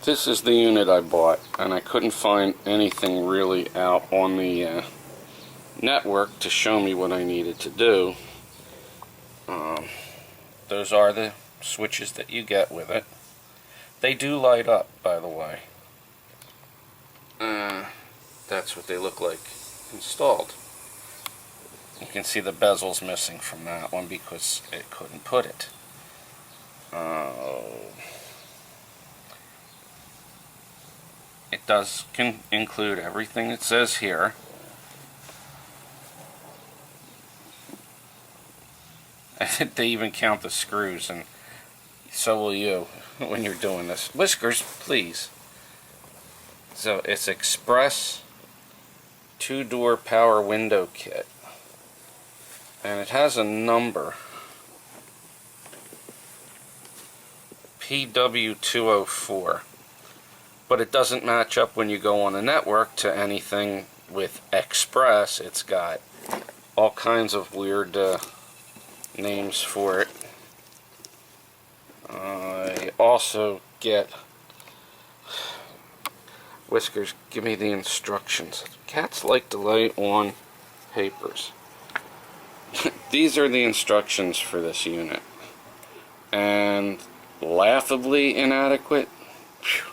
This is the unit I bought, and I couldn't find anything really out on the network to show me what I needed to do. Those are the switches that you get with it. They do light up, by the way. That's what they look like installed. You can see the bezel's missing from that one because it couldn't put it. It does include everything it says here. They even count the screws, and so will you when you're doing this. Whiskers, please. So it's Express 2-door power window kit. And it has a number. PW204. But it doesn't match up when you go on the network to anything with Express. It's got all kinds of weird names for it. I also get... Whiskers, give me the instructions. Cats like to lay on papers. These are the instructions for this unit. And laughably inadequate. Phew,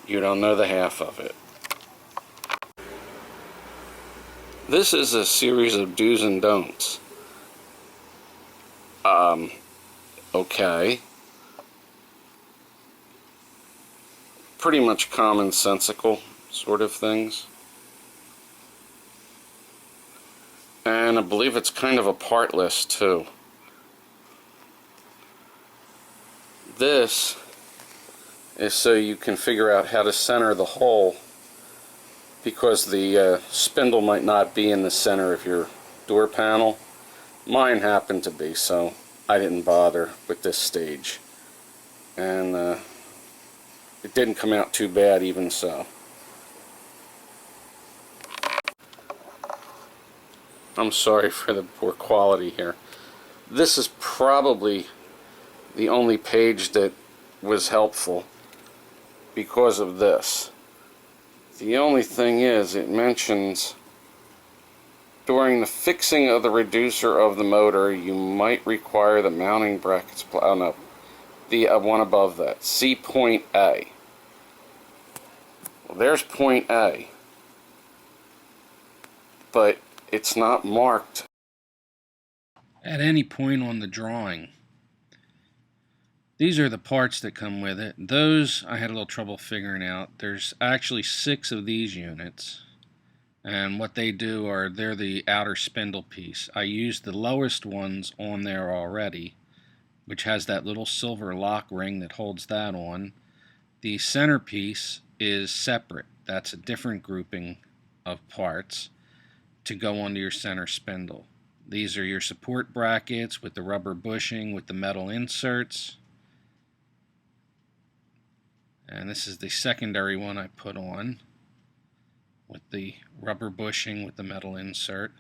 you don't know the half of it. This is a series of do's and don'ts. Okay. Pretty much commonsensical sort of things. And I believe it's kind of a part list too. This is so you can figure out how to center the hole, because the spindle might not be in the center of your door panel. Mine happened to be, so I didn't bother with this stage. And it didn't come out too bad even so. I'm sorry for the poor quality here. This is probably the only page that was helpful because of this. The only thing is, it mentions, during the fixing of the reducer of the motor, you might require the mounting brackets. Oh no, the one above that. See point A. Well, there's point A, but it's not marked at any point on the drawing. These are the parts that come with it. Those I had a little trouble figuring out. There's actually 6 of these units, and what they do are they're the outer spindle piece. I used the lowest ones on there already, which has that little silver lock ring that holds that on. The centerpiece is separate. That's a different grouping of parts to go onto your center spindle. These are your support brackets with the rubber bushing with the metal inserts. And this is the secondary one I put on with the rubber bushing with the metal insert.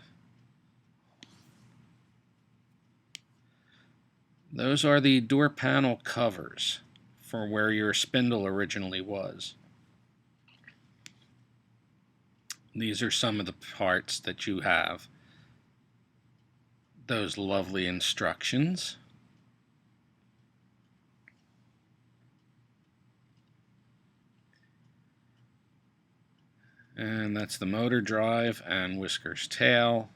Those are the door panel covers for where your spindle originally was. These are some of the parts that you have. Those lovely instructions. And that's the motor drive and Whisker's tail.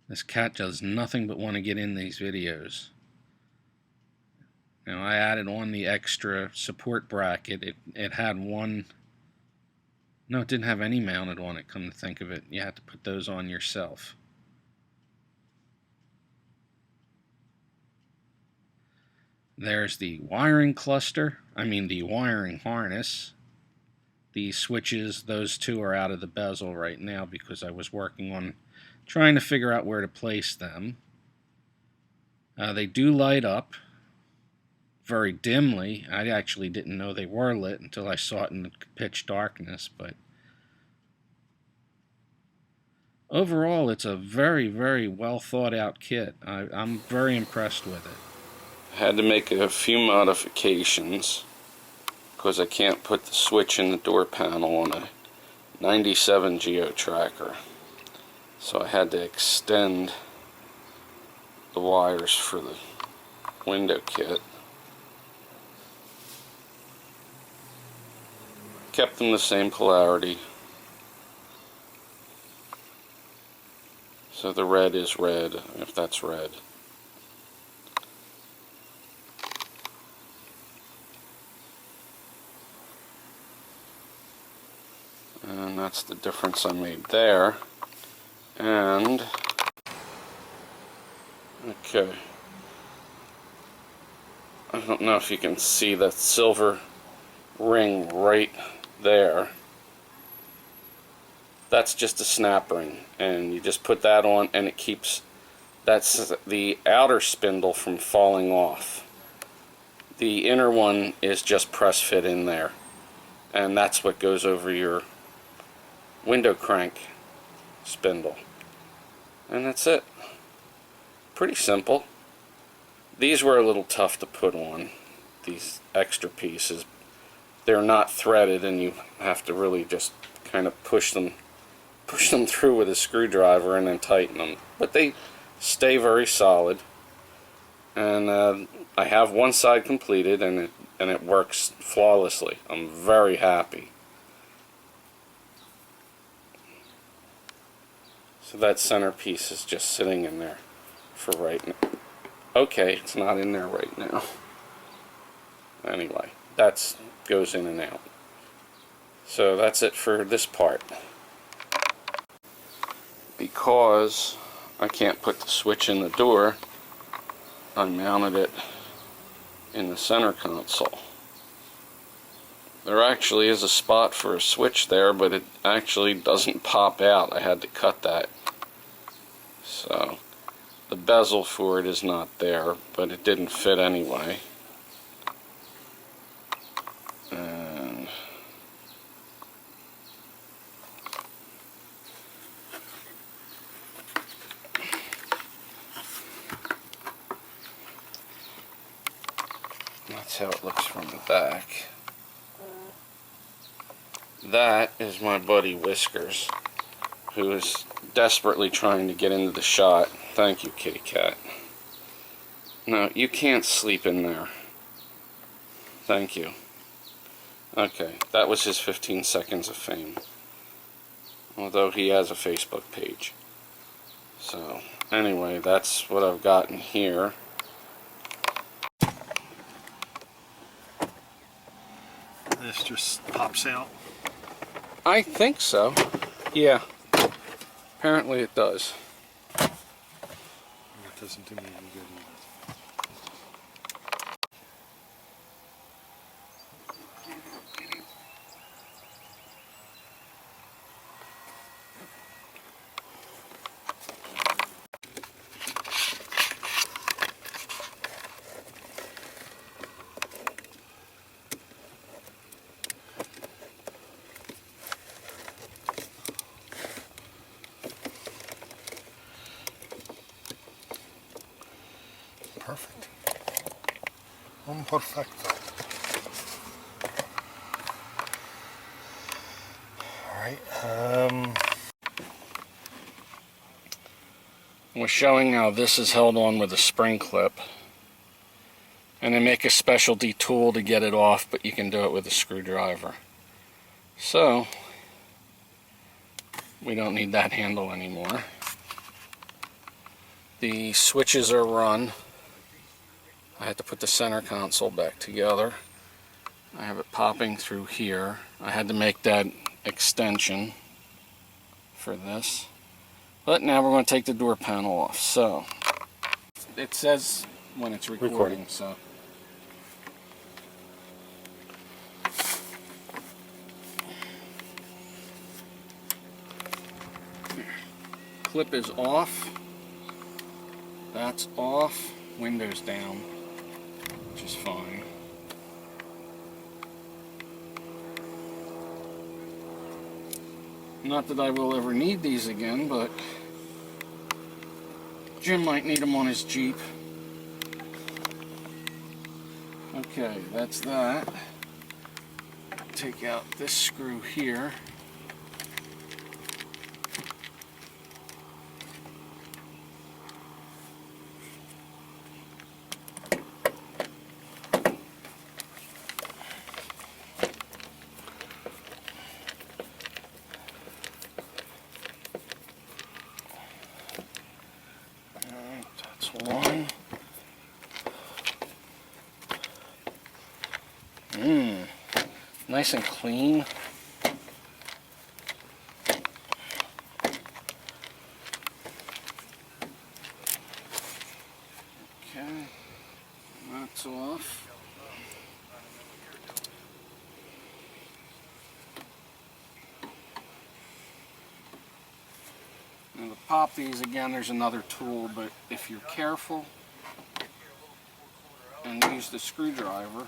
This cat does nothing but want to get in these videos. Now I added on the extra support bracket. It had one... No, it didn't have any mounted on it, come to think of it. You had to put those on yourself. There's the wiring cluster, the wiring harness. The switches, those two are out of the bezel right now because I was working on trying to figure out where to place them. They do light up very dimly. I actually didn't know they were lit until I saw it in the pitch darkness, but overall it's a very, very well thought out kit. I'm very impressed with it. I had to make a few modifications. because I can't put the switch in the door panel on a 97 Geo Tracker. So I had to extend the wires for the window kit. Kept them the same polarity. So the red is red, if that's red. And that's the difference I made there. And okay, I don't know if you can see that silver ring right there. That's just a snap ring, and you just put that on and it keeps, that's the outer spindle from falling off. The inner one is just press fit in there, and that's what goes over your window crank spindle. And that's it. Pretty simple. These were a little tough to put on, these extra pieces. They're not threaded, and you have to really just kind of push them through with a screwdriver and then tighten them. But they stay very solid. And I have one side completed, and it works flawlessly. I'm very happy. So that centerpiece is just sitting in there for right now. Okay, it's not in there right now. Anyway, that goes in and out. So that's it for this part. Because I can't put the switch in the door, I mounted it in the center console. There actually is a spot for a switch there, but it actually doesn't pop out. I had to cut that. So the bezel for it is not there, but it didn't fit anyway. And that's how it looks from the back. That is my buddy Whiskers, who is desperately trying to get into the shot. Thank you, kitty cat. No, you can't sleep in there. Thank you. Okay, that was his 15 seconds of fame. Although he has a Facebook page. So, anyway, that's what I've got in here. This just pops out. I think so. Yeah. Apparently it does. It doesn't do me any good either. Perfect. Un perfecto. Alright, We're showing how this is held on with a spring clip. And they make a specialty tool to get it off, but you can do it with a screwdriver. So, we don't need that handle anymore. The switches are run. I had to put the center console back together. I have it popping through here. I had to make that extension for this. But now we're going to take the door panel off. So, it says when it's recording. So. Clip is off. That's off. Windows down, which is fine. Not that I will ever need these again, but Jim might need them on his Jeep. Okay, that's that. take out this screw here. That's one. Nice and clean. Okay, that's off. Now to pop these again, there's another tool, but if you're careful and use the screwdriver,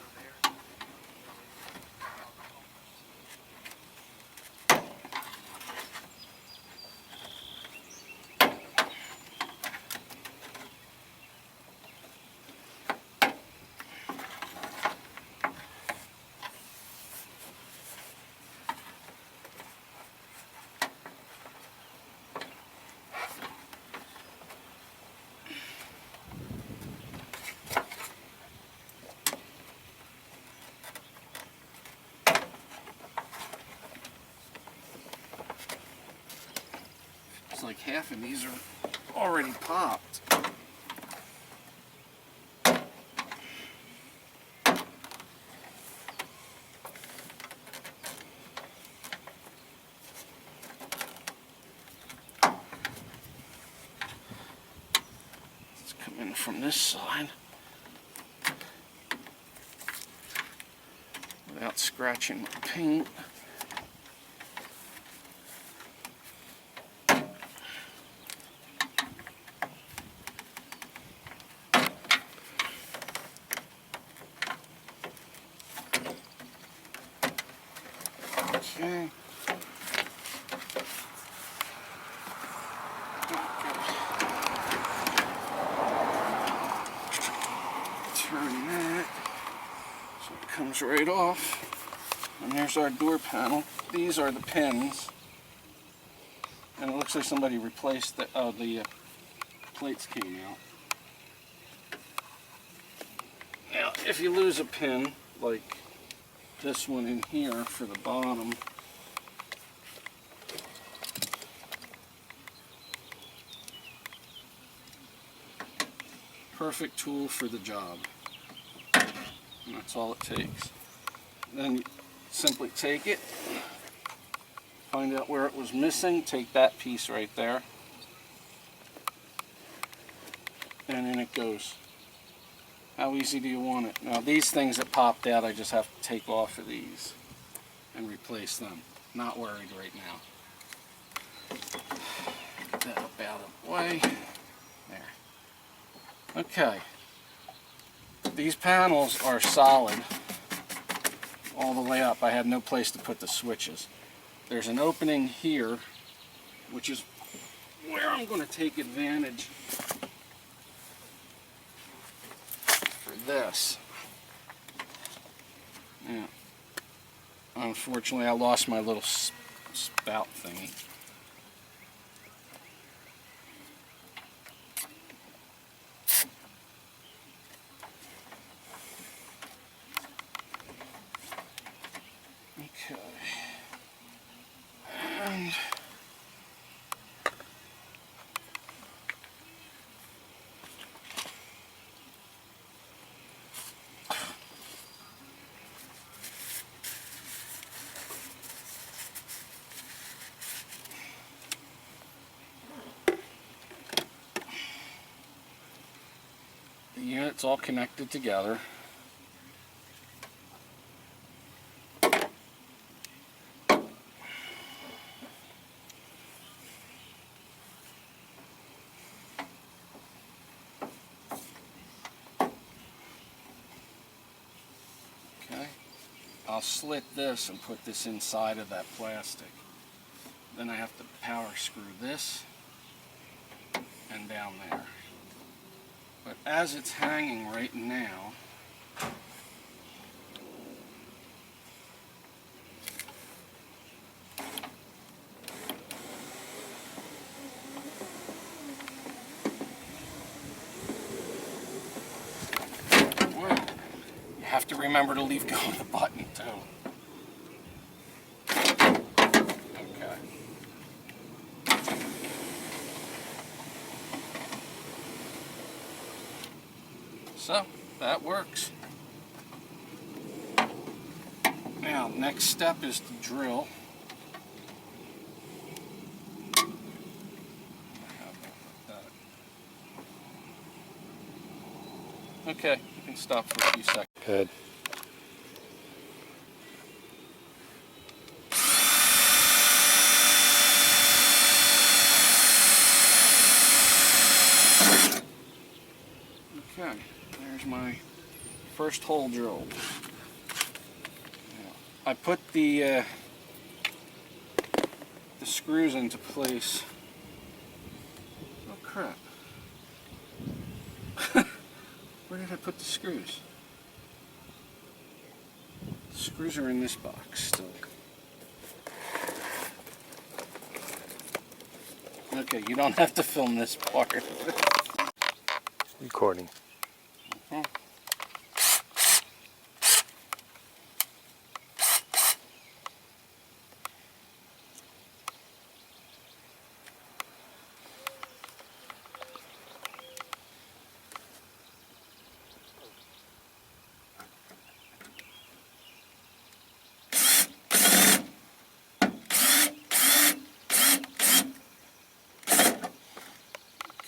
it's like half of these are already popped. Let's come in from this side without scratching my paint. Okay. Turn that so it comes right off. And there's our door panel. These are the pins. And it looks like somebody replaced the plates came out. Now, if you lose a pin, like this one in here for the bottom, perfect tool for the job. And that's all it takes. Then you simply take it, find out where it was missing, take that piece right there, and in it goes. How easy do you want it? Now these things that popped out, I just have to take off of these and replace them. Not worried right now. Get that up out of the way. There. Okay. These panels are solid all the way up. I had no place to put the switches. There's an opening here, which is where I'm going to take advantage for this. Yeah. Unfortunately, I lost my little spout thingy. Okay. And the unit's all connected together. Okay. I'll slit this and put this inside of that plastic. Then I have to power screw this and down there. But as it's hanging right now, have to remember to leave go of the button too. Okay. So, that works. Now, next step is to drill. Okay, you can stop for a few seconds. Good. Okay, there's my first hole drilled. Now, I put the screws into place. Oh crap. Where did I put the screws? The screws are in this box still. Okay, you don't have to film this part. Recording. Okay.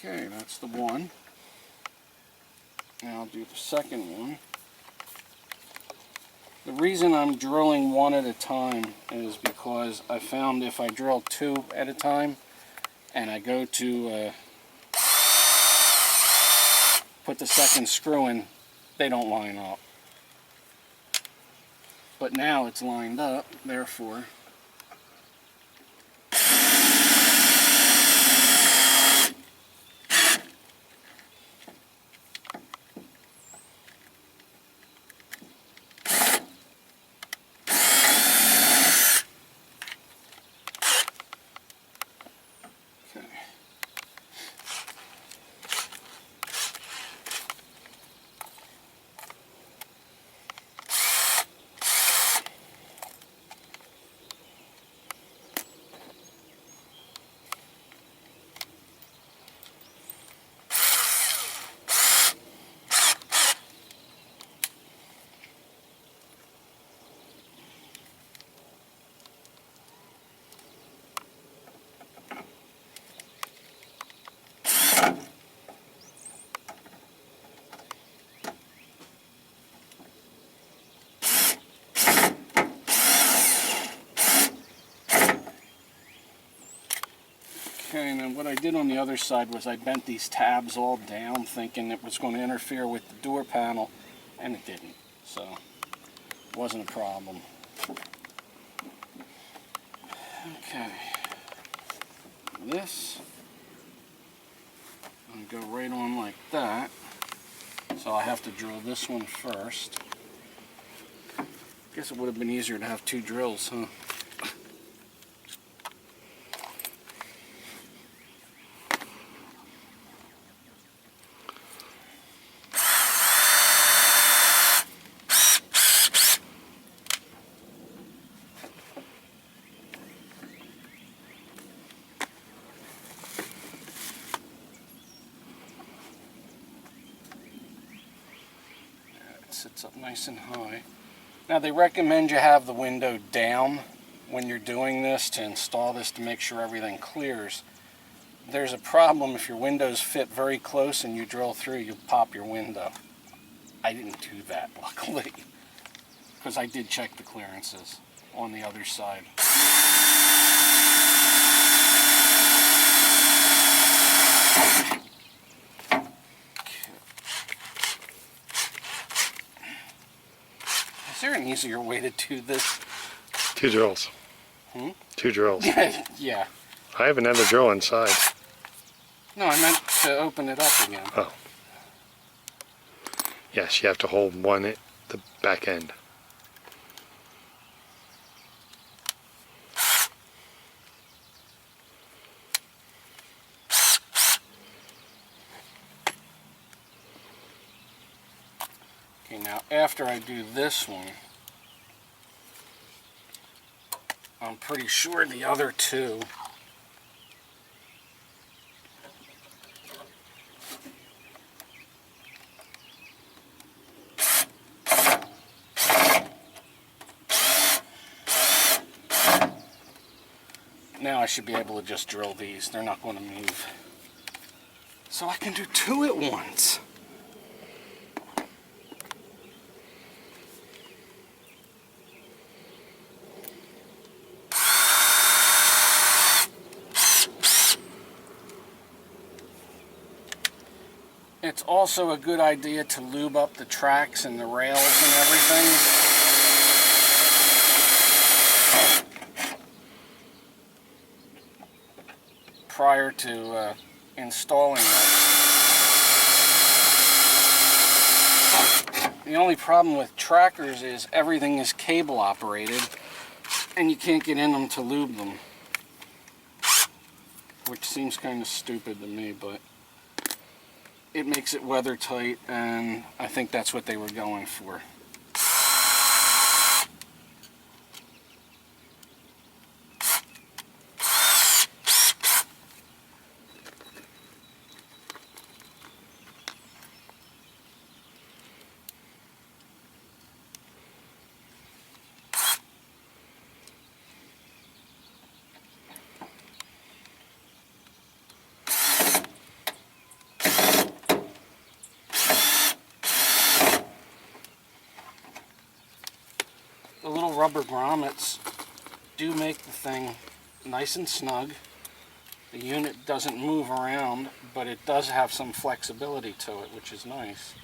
Okay, that's the one. Now I'll do the second one. The reason I'm drilling one at a time is because I found if I drill two at a time and I go to put the second screw in, they don't line up. But now it's lined up, therefore okay, and then what I did on the other side was I bent these tabs all down thinking it was going to interfere with the door panel, and it didn't, so it wasn't a problem. Okay, this, I'm going to go right on like that, so I have to drill this one first. Guess it would have been easier to have two drills, huh? Sits up nice and high. Now they recommend you have the window down when you're doing this to install this to make sure everything clears. There's a problem if your windows fit very close and you drill through, you pop your window. I didn't do that, luckily, because I did check the clearances on the other side. Is there an easier way to do this? Two drills. Hmm? Two drills. Yeah. I have another drill inside. No, I meant to open it up again. Oh. Yes, you have to hold one at the back end. Okay, now after I do this one, I'm pretty sure the other two now I should be able to just drill these. They're not going to move. So I can do two at once. It's also a good idea to lube up the tracks and the rails and everything. Prior to installing them. The only problem with trackers is everything is cable operated and you can't get in them to lube them. Which seems kind of stupid to me, but it makes it weather tight, and I think that's what they were going for. The little rubber grommets do make the thing nice and snug. The unit doesn't move around, but it does have some flexibility to it, which is nice.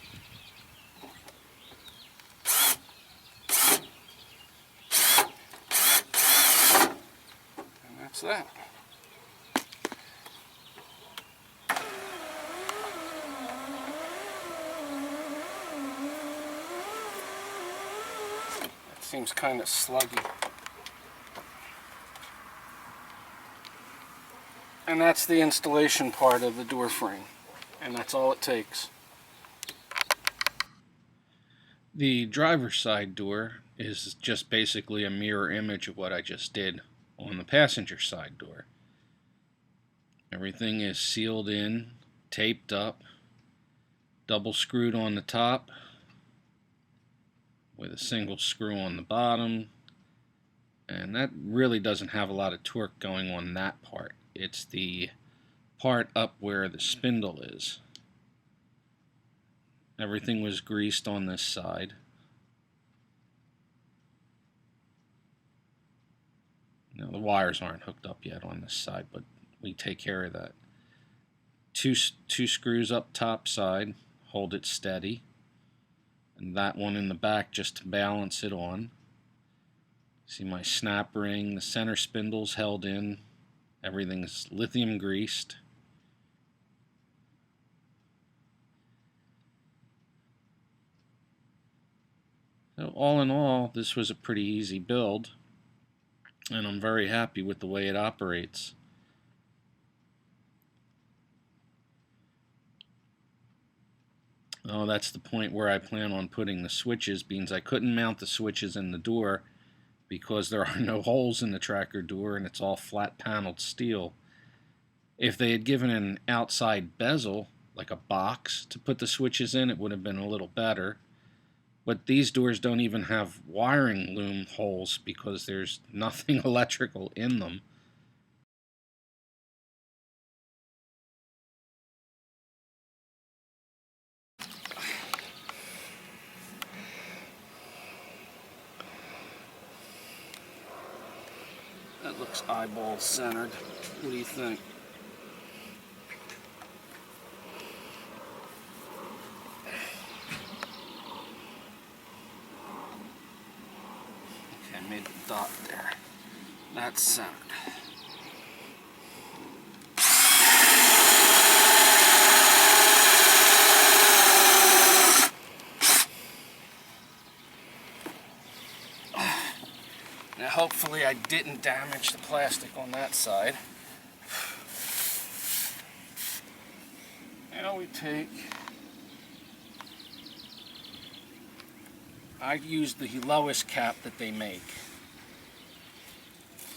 And that's that. Seems kind of sluggy. And that's the installation part of the door frame. And that's all it takes. The driver's side door is just basically a mirror image of what I just did on the passenger side door. Everything is sealed in, taped up, double screwed on the top, with a single screw on the bottom, and that really doesn't have a lot of torque going on that part. It's the part up where the spindle is. Everything was greased on this side. Now the wires aren't hooked up yet on this side, but we take care of that. Two screws up top side, hold it steady. And that one in the back just to balance it on. See my snap ring, the center spindle's held in, everything's lithium greased. So all in all, this was a pretty easy build, and I'm very happy with the way it operates. Oh, that's the point where I plan on putting the switches, because I couldn't mount the switches in the door because there are no holes in the tracker door and it's all flat paneled steel. If they had given an outside bezel, like a box, to put the switches in, it would have been a little better. But these doors don't even have wiring loom holes because there's nothing electrical in them. That looks eyeball centered. What do you think? Okay, I made the dot there. That's centered. Now hopefully I didn't damage the plastic on that side. Now we take I use the lowest cap that they make.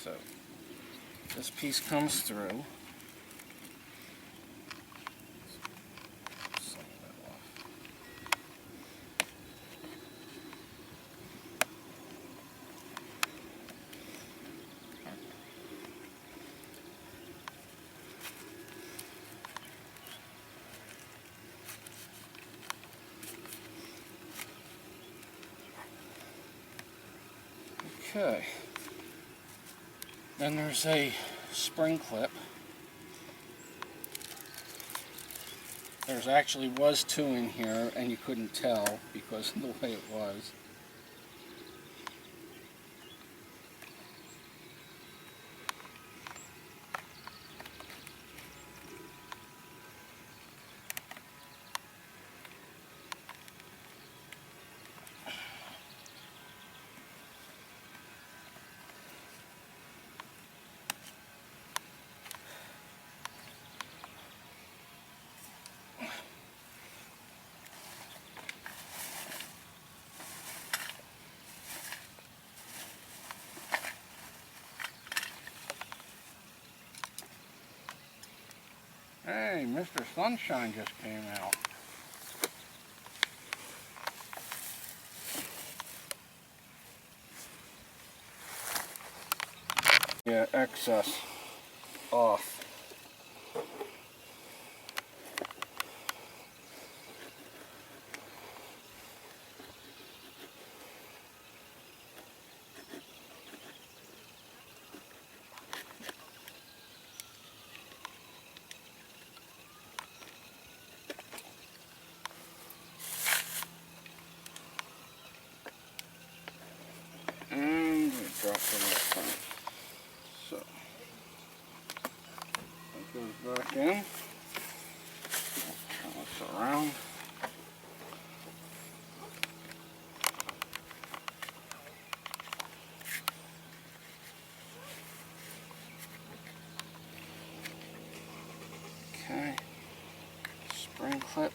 So this piece comes through. Some of that off. Okay. Then there's a spring clip. There's actually was two in here, and you couldn't tell because of the way it was. Hey, Mr. Sunshine just came out. Yeah, excess off. And we drop it in front. So that goes back in. Turn this around. Okay. Spring clip.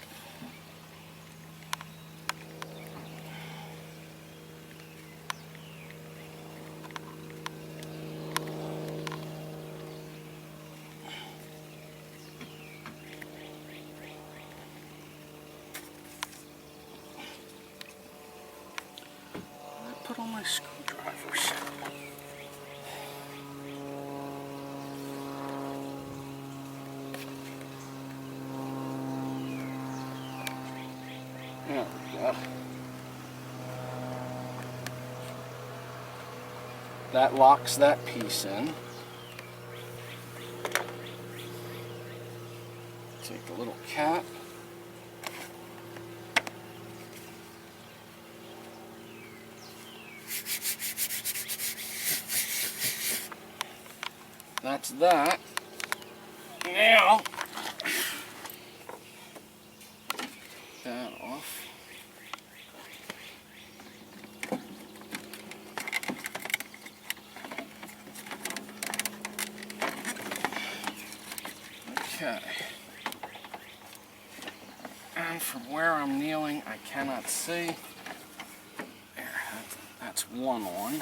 Put all my screwdrivers. There we go. That locks that piece in. Take the little cap. That's that. Now, that off. Okay. And from where I'm kneeling, I cannot see. There, that's one on.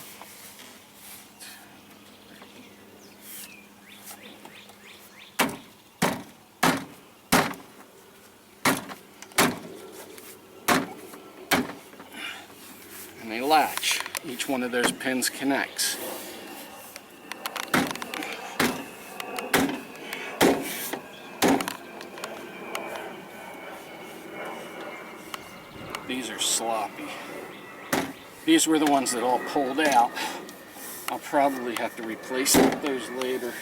And they latch. Each one of those pins connects. These are sloppy. These were the ones that all pulled out. I'll probably have to replace those later.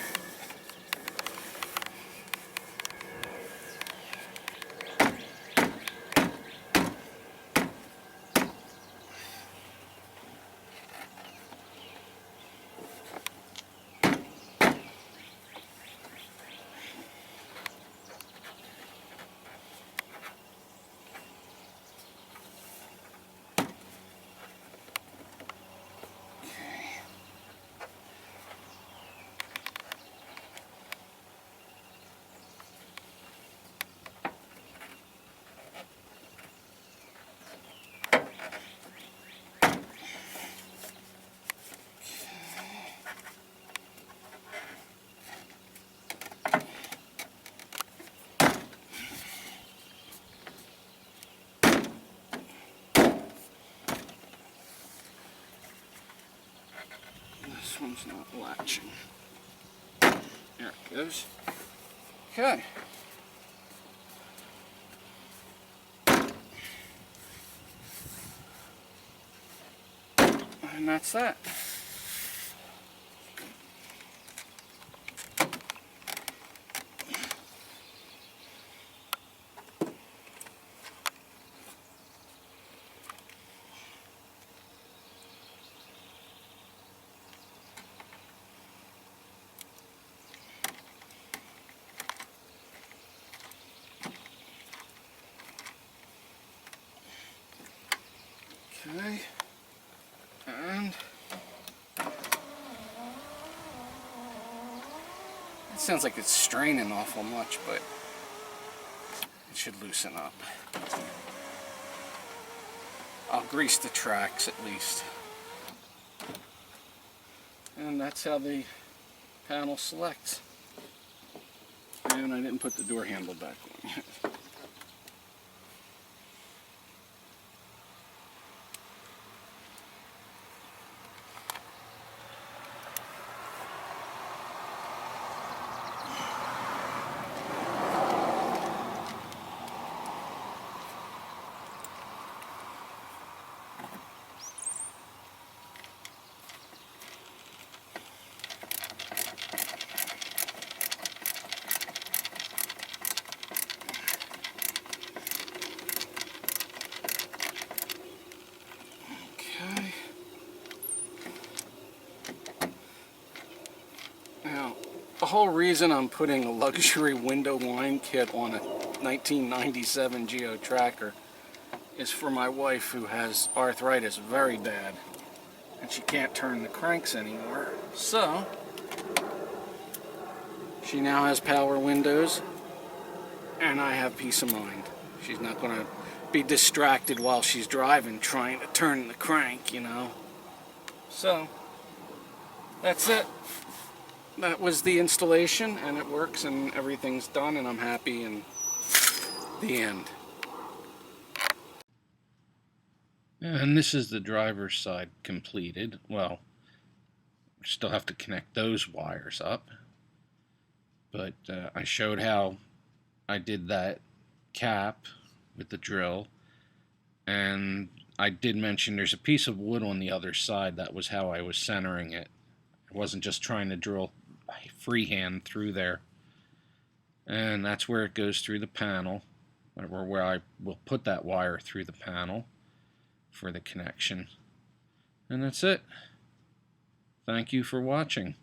one's not latching. There it goes. Okay. And that's that. Okay. And it sounds like it's straining awful much, but it should loosen up. I'll grease the tracks at least. And that's how the panel selects. And I didn't put the door handle back on yet. Okay. Now, the whole reason I'm putting a luxury window line kit on a 1997 Geo Tracker is for my wife, who has arthritis very bad, and she can't turn the cranks anymore. So, she now has power windows, and I have peace of mind. She's not going to be distracted while she's driving trying to turn the crank, you know. So, that's it. That was the installation, and it works, and everything's done, and I'm happy, and the end. And this is the driver's side completed. Well, we still have to connect those wires up, but I showed how I did that cap with the drill, and I did mention there's a piece of wood on the other side. That was how I was centering it. I wasn't just trying to drill freehand through there. And that's where it goes through the panel, or where I will put that wire through the panel for the connection. And that's it. Thank you for watching.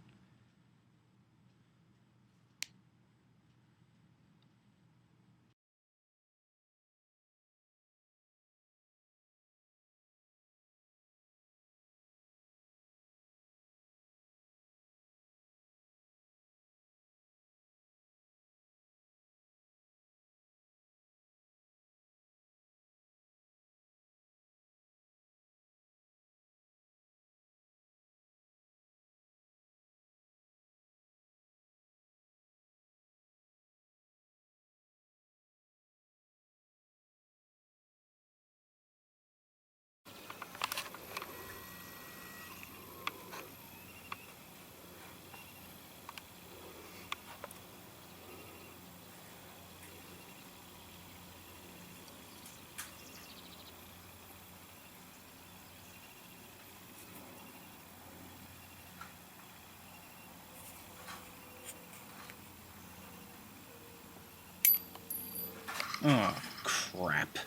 Oh, crap.